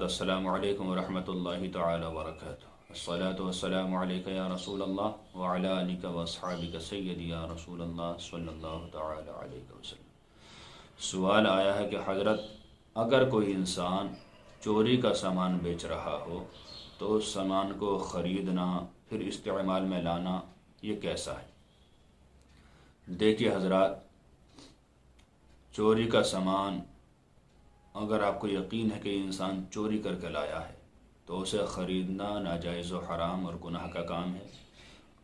السلام علیکم ورحمۃ اللہ تعالی وبرکاتہ۔ الصلاۃ والسلام علیک یا رسول اللہ وعلی آلک واصحابک سیدی یا رسول اللہ صلی اللہ تعالی علیہ وسلم۔ سوال آیا ہے کہ حضرت، اگر کوئی انسان چوری کا سامان بیچ رہا ہو تو اس سامان کو خریدنا پھر استعمال میں لانا یہ کیسا ہے؟ دیکھیے حضرات، چوری کا سامان اگر آپ کو یقین ہے کہ انسان چوری کر کے لایا ہے تو اسے خریدنا ناجائز و حرام اور گناہ کا کام ہے،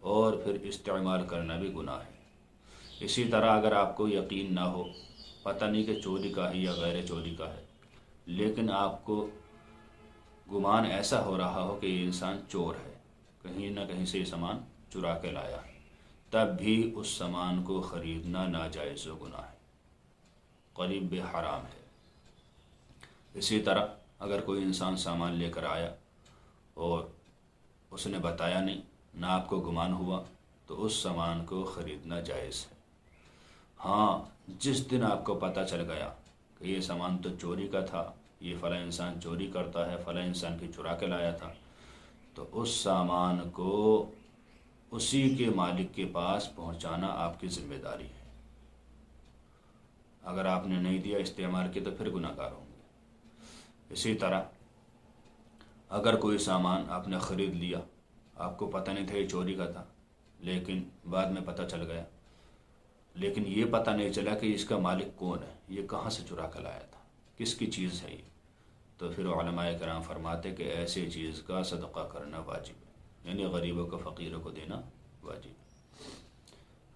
اور پھر استعمال کرنا بھی گناہ ہے۔ اسی طرح اگر آپ کو یقین نہ ہو، پتہ نہیں کہ چوری کا ہے یا غیر چوری کا ہے، لیکن آپ کو گمان ایسا ہو رہا ہو کہ یہ انسان چور ہے، کہیں نہ کہیں سے یہ سامان چرا کے لایا ہے، تب بھی اس سامان کو خریدنا ناجائز و گناہ ہے، قریب بے حرام ہے۔ اسی طرح اگر کوئی انسان سامان لے کر آیا اور اس نے بتایا نہیں، نہ آپ کو گمان ہوا، تو اس سامان کو خریدنا جائز ہے۔ ہاں، جس دن آپ کو پتہ چل گیا کہ یہ سامان تو چوری کا تھا، یہ فلاں انسان چوری کرتا ہے، فلاں انسان کی چرا کے لایا تھا، تو اس سامان کو اسی کے مالک کے پاس پہنچانا آپ کی ذمہ داری ہے۔ اگر آپ نے نہیں دیا، استعمال کی، تو پھر گناہ گار ہوں گے۔ اسی طرح اگر کوئی سامان آپ نے خرید لیا، آپ کو پتہ نہیں تھا یہ چوری کا تھا، لیکن بعد میں پتہ چل گیا، لیکن یہ پتہ نہیں چلا کہ اس کا مالک کون ہے، یہ کہاں سے چرا کر لایا تھا، کس کی چیز ہے یہ، تو پھر علماء کرام فرماتے کہ ایسے چیز کا صدقہ کرنا واجب ہے، یعنی غریبوں کو، فقیروں کو دینا واجب ہے۔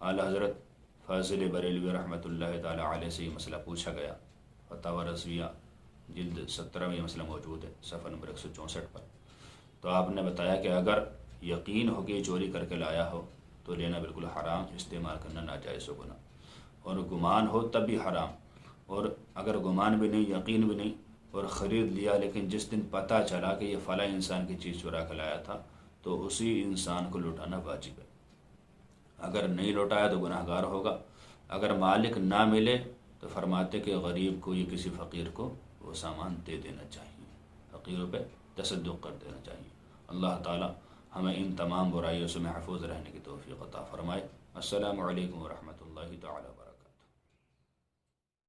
اعلیٰ حضرت فاضل بریلوی رحمۃ اللہ تعالی علیہ سے یہ مسئلہ پوچھا گیا، فتاوی رضویہ جلد 17 میں یہ مسئلہ موجود ہے، صفحہ نمبر 164 پر۔ تو آپ نے بتایا کہ اگر یقین ہو کہ یہ چوری کر کے لایا ہو تو لینا بالکل حرام، استعمال کرنا ناجائز و گناہ، اور گمان ہو تب بھی حرام، اور اگر گمان بھی نہیں، یقین بھی نہیں، اور خرید لیا، لیکن جس دن پتہ چلا کہ یہ فلاں انسان کی چیز چرا کے لایا تھا، تو اسی انسان کو لوٹانا واجب ہے۔ اگر نہیں لوٹایا تو گناہ گار ہوگا۔ اگر مالک نہ ملے تو فرماتے کہ غریب کو یا کسی فقیر کو وہ سامان دے دینا چاہیے، فقیروں پہ تصدق کر دینا چاہیے۔ اللہ تعالی ہمیں ان تمام برائیوں سے محفوظ رہنے کی توفیق عطا فرمائے۔ السلام علیکم ورحمۃ اللہ تعالی وبرکاتہ۔